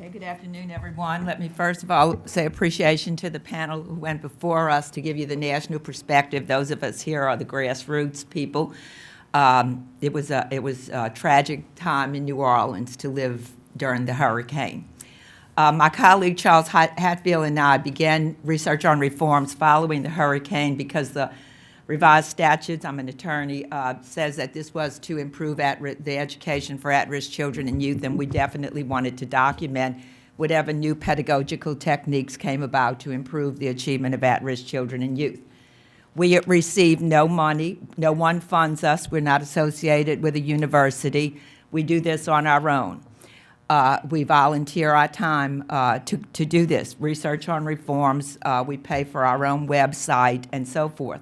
Okay, good afternoon, everyone. Let me first of all say appreciation to the panel who went before us to give you the national perspective. Those of us here are the grassroots people. It was a tragic time in New Orleans to live during the hurricane. My colleague Charles Hatfield and I began research on reforms following the hurricane because the revised statutes, I'm an attorney, says that this was to improve the education for at-risk children and youth, and we definitely wanted to document whatever new pedagogical techniques came about to improve the achievement of at-risk children and youth. We receive no money. No one funds us. We're not associated with a university. We do this on our own. We volunteer our time to do this, research on reforms. We pay for our own website and so forth.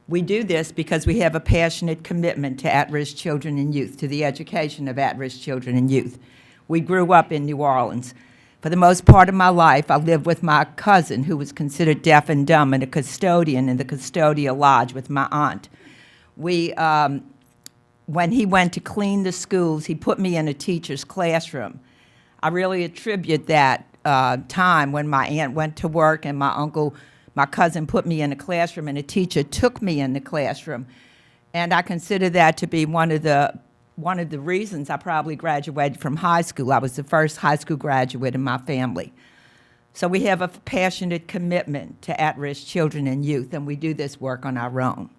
We do this because we have a passionate commitment to at-risk children and youth, to the education of at-risk children and youth. We grew up in New Orleans. For the most part of my life, I lived with my cousin, who was considered deaf and dumb, and a custodian in the custodial lodge with my aunt. When he went to clean the schools, he put me in a teacher's classroom. I really attribute that time when my aunt went to work and my cousin put me in a classroom and a teacher took me in the classroom. And I consider that to be one of the reasons I probably graduated from high school. I was the first high school graduate in my family. So we have a passionate commitment to at-risk children and youth, and we do this work on our own.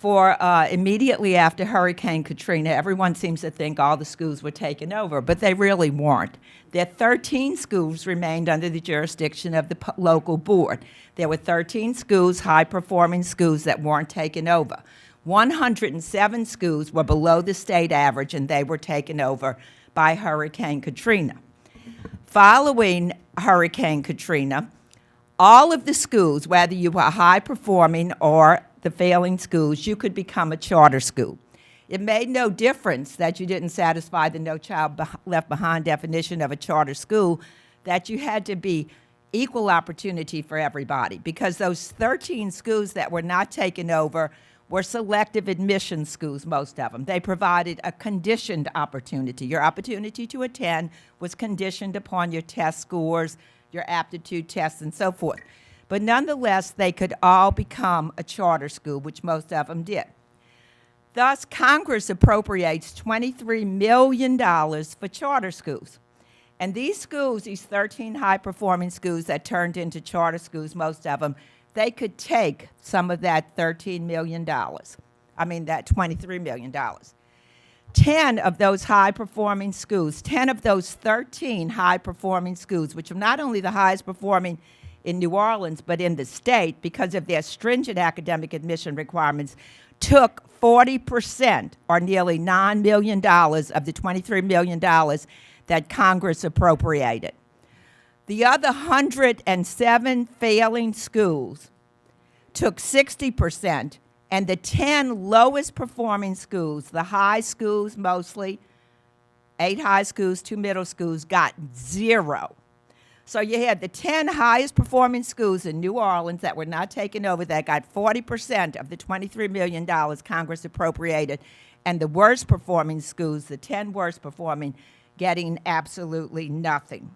Immediately after Hurricane Katrina, everyone seems to think all the schools were taken over, but they really weren't. There 13 schools remained under the jurisdiction of the local board. There were 13 schools, high-performing schools, that weren't taken over. 107 schools were below the state average, and they were taken over by Hurricane Katrina. Following Hurricane Katrina, all of the schools, whether you were high-performing or the failing schools, you could become a charter school. It made no difference that you didn't satisfy the No Child Left Behind definition of a charter school, that you had to be equal opportunity for everybody, because those 13 schools that were not taken over were selective admission schools, most of them. They provided a conditioned opportunity. Your opportunity to attend was conditioned upon your test scores, your aptitude tests, and so forth. But nonetheless, they could all become a charter school, which most of them did. Thus, Congress appropriates $23 million for charter schools. And these schools, these 13 high-performing schools that turned into charter schools, most of them, they could take some of that $23 million. 10 of those high-performing schools, 10 of those 13 high-performing schools, which are not only the highest performing in New Orleans, but in the state, because of their stringent academic admission requirements, took 40%, or nearly $9 million, of the $23 million that Congress appropriated. The other 107 failing schools took 60%, and the 10 lowest performing schools, the high schools mostly, 8 high schools, 2 middle schools, got 0. So you had the 10 highest performing schools in New Orleans that were not taken over that got 40% of the $23 million Congress appropriated, and the worst performing schools, the 10 worst performing, getting absolutely nothing.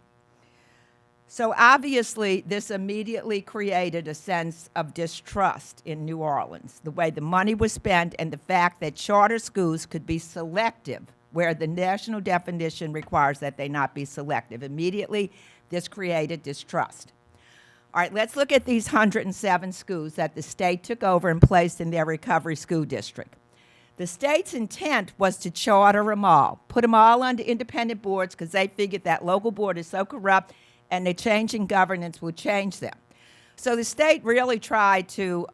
So obviously, this immediately created a sense of distrust in New Orleans, the way the money was spent and the fact that charter schools could be selective, where the national definition requires that they not be selective. Immediately, this created distrust. All right, let's look at these 107 schools that the state took over and placed in their recovery school district. The state's intent was to charter them all, put them all under independent boards, because they figured that local board is so corrupt and the changing governance will change them. So the state really tried to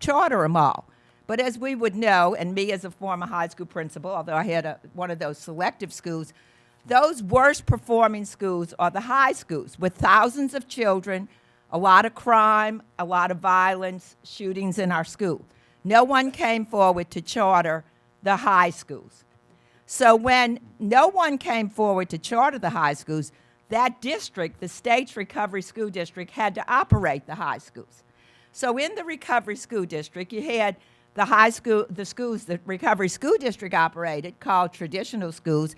charter them all. But as we would know, and me as a former high school principal, although I had one of those selective schools, those worst performing schools are the high schools with thousands of children, a lot of crime, a lot of violence, shootings in our school. No one came forward to charter the high schools. So when no one came forward to charter the high schools, that district, the state's recovery school district, had to operate the high schools. So in the recovery school district, you had the schools the recovery school district operated, called traditional schools,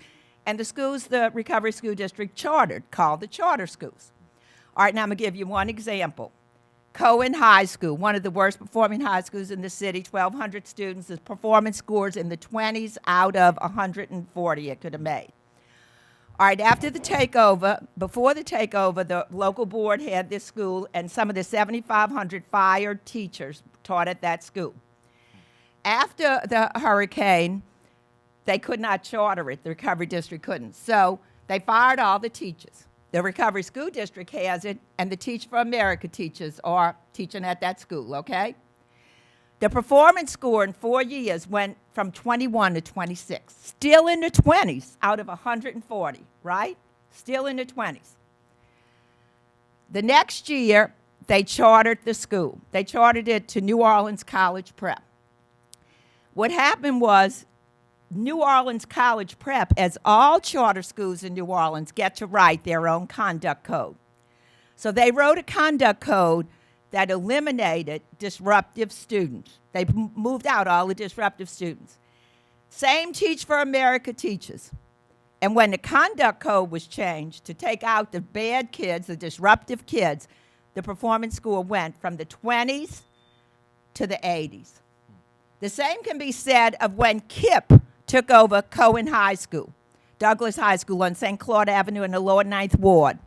and the schools the Recovery School District chartered, called the charter schools. All right, now I'm going to give you one example. Cohen High School, one of the worst performing high schools in the city, 1,200 students, the performance scores in the 20s out of 140 it could have made. All right, after the takeover, before the takeover, the local board had this school, and some of the 7,500 fired teachers taught at that school. After the hurricane, they could not charter it. The Recovery District couldn't. So they fired all the teachers. The Recovery School District has it, and the Teach for America teachers are teaching at that school, okay? The performance score in 4 years went from 21 to 26. Still in the 20s out of 140, right? Still in the 20s. The next year, they chartered the school. They chartered it to New Orleans College Prep. What happened was New Orleans College Prep, as all charter schools in New Orleans, get to write their own conduct code. So they wrote a conduct code that eliminated disruptive students. They moved out all the disruptive students. Same Teach for America teachers. And when the conduct code was changed to take out the bad kids, the disruptive kids, the performance score went from the 20s to the 80s. The same can be said of when KIPP took over Cohen High School, Douglas High School on St. Claude Avenue in the lower 9th Ward.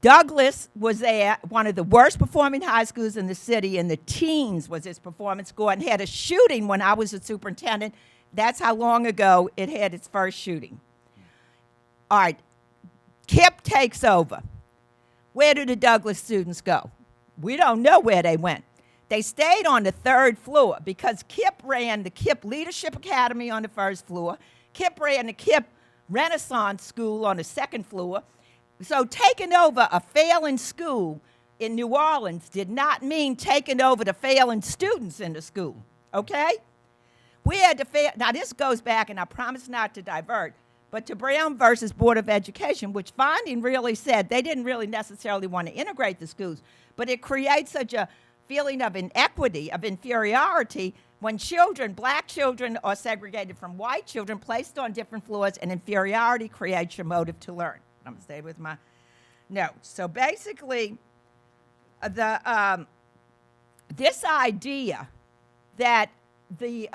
Douglas was there, one of the worst performing high schools in the city. In the teens was its performance score, and had a shooting when I was a superintendent. That's how long ago it had its first shooting. All right, KIPP takes over. Where did the Douglas students go? We don't know where they went. They stayed on the 3rd floor because KIPP ran the KIPP Leadership Academy on the 1st floor. KIPP ran the KIPP Renaissance School on the 2nd floor. So taking over a failing school in New Orleans did not mean taking over the failing students in the school, okay? We had to fail. Now, this goes back, and I promise not to divert, but to Brown versus Board of Education, which finding really said they didn't really necessarily want to integrate the schools, but it creates such a feeling of inequity, of inferiority, when children, black children, are segregated from white children, placed on different floors, and inferiority creates your motive to learn. I'm going to stay with my notes. So basically, this idea that the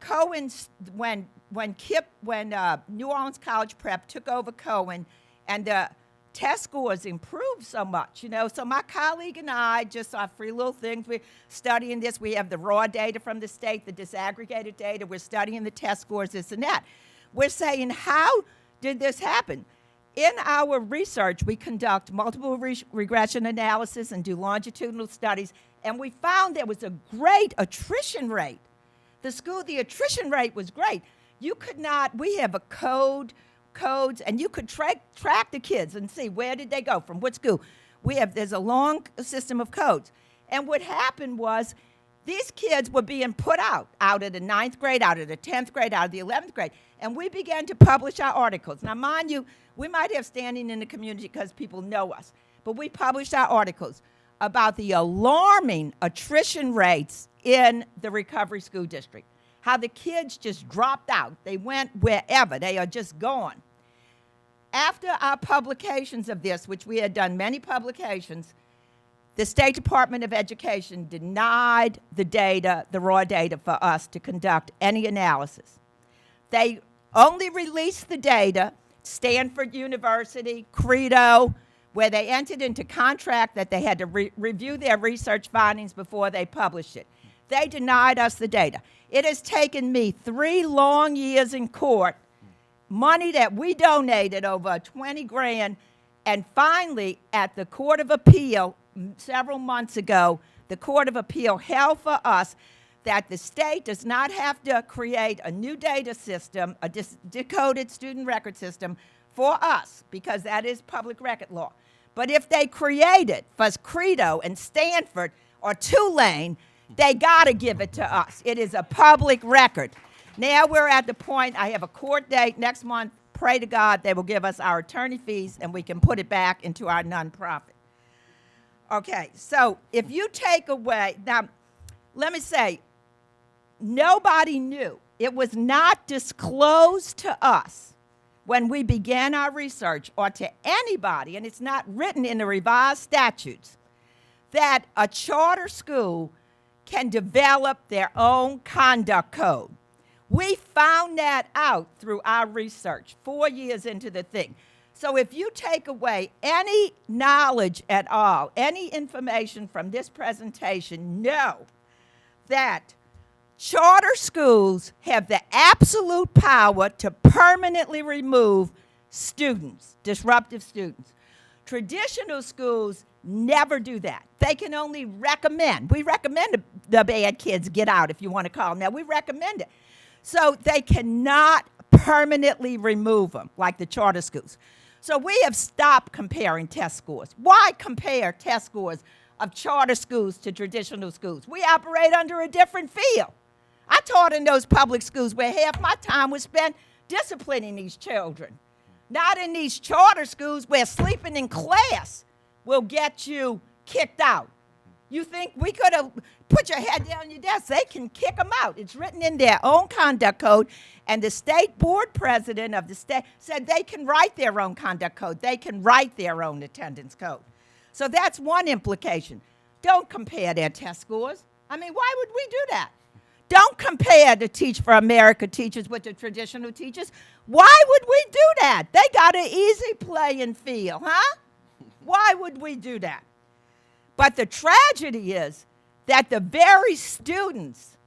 Cohen's, when New Orleans College Prep took over Cohen, and the test scores improved so much, So my colleague and I, just our free little things, we're studying this. We have the raw data from the state, the disaggregated data. We're studying the test scores, this and that. We're saying, how did this happen? In our research, we conduct multiple regression analysis and do longitudinal studies, and we found there was a great attrition rate. The attrition rate was great. You could not, we have a codes, and you could track the kids and see where did they go, from what school. There's a long system of codes. And what happened was these kids were being put out of the 9th grade, out of the 10th grade, out of the 11th grade. And we began to publish our articles. Now, mind you, we might have standing in the community because people know us, but we published our articles about the alarming attrition rates in the Recovery School District, how the kids just dropped out. They went wherever. They are just gone. After our publications of this, which we had done many publications, the State Department of Education denied the data, the raw data, for us to conduct any analysis. They only released the data, Stanford University, Credo, where they entered into contract that they had to review their research findings before they published it. They denied us the data. It has taken me 3 long years in court, money that we donated, over 20 grand, and finally, at the Court of Appeal, several months ago, the Court of Appeal held for us that the state does not have to create a new data system, a decoded student record system for us, because that is public record law. But if they create it for Credo and Stanford or Tulane, they got to give it to us. It is a public record. Now we're at the point, I have a court date next month. Pray to God they will give us our attorney fees and we can put it back into our nonprofit. Okay, so if you take away, now let me say, nobody knew it was not disclosed to us when we began our research, or to anybody, and it's not written in the revised statutes, that a charter school can develop their own conduct code. We found that out through our research 4 years into the thing. So if you take away any knowledge at all, any information from this presentation, know that charter schools have the absolute power to permanently remove students, disruptive students. Traditional schools never do that. They can only recommend. We recommend the bad kids get out, if you want to call them that. We recommend it. So they cannot permanently remove them like the charter schools. So we have stopped comparing test scores. Why compare test scores of charter schools to traditional schools? We operate under a different field. I taught in those public schools where half my time was spent disciplining these children. Not in these charter schools where sleeping in class will get you kicked out. You think we could have put your head down on your desk? They can kick them out. It's written in their own conduct code, and the state board president of the state said they can write their own conduct code. They can write their own attendance code. So that's one implication. Don't compare their test scores. I mean, why would we do that? Don't compare the Teach for America teachers with the traditional teachers. Why would we do that? They got an easy playing field, huh? Why would we do that? But the tragedy is that the very students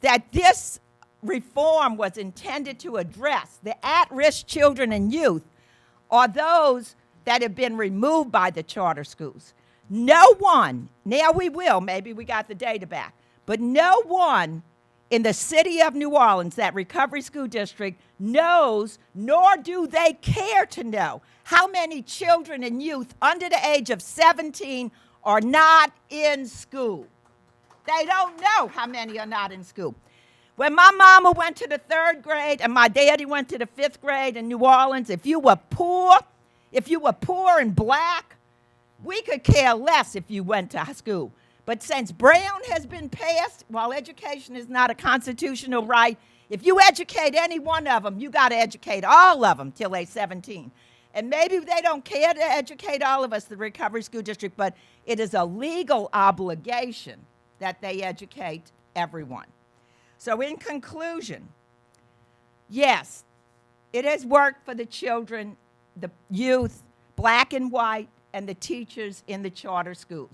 that this reform was intended to address, the at-risk children and youth, are those that have been removed by the charter schools. No one, now we will, maybe we got the data back, but no one in the city of New Orleans, that recovery school district, knows, nor do they care to know, how many children and youth under the age of 17 are not in school. They don't know how many are not in school. When my mama went to the 3rd grade and my daddy went to the 5th grade in New Orleans, if you were poor and black, we could care less if you went to school. But since Brown has been passed, while education is not a constitutional right, if you educate any one of them, you got to educate all of them till they're 17. And maybe they don't care to educate all of us, the recovery school district, but it is a legal obligation that they educate everyone. So in conclusion, yes, it has worked for the children, the youth, black and white, and the teachers in the charter schools.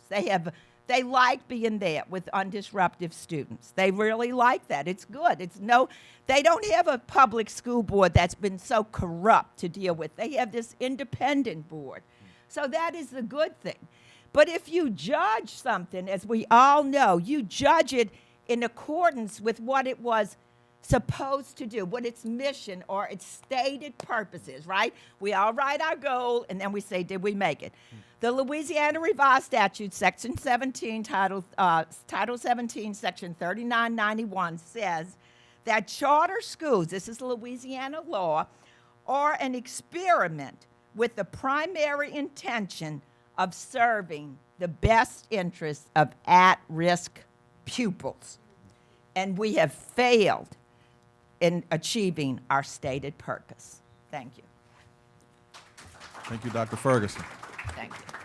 They like being there with undisruptive students. They really like that. It's good. They don't have a public school board that's been so corrupt to deal with. They have this independent board. So that is the good thing. But if you judge something, as we all know, you judge it in accordance with what it was supposed to do, what its mission or its stated purpose is, right? We all write our goal, and then we say, did we make it? The Louisiana Revised Statute, Section 17, Title 17, Section 3991 says that charter schools, this is Louisiana law, are an experiment with the primary intention of serving the best interests of at-risk pupils. And we have failed in achieving our stated purpose. Thank you. Thank you, Dr. Ferguson. Thank you.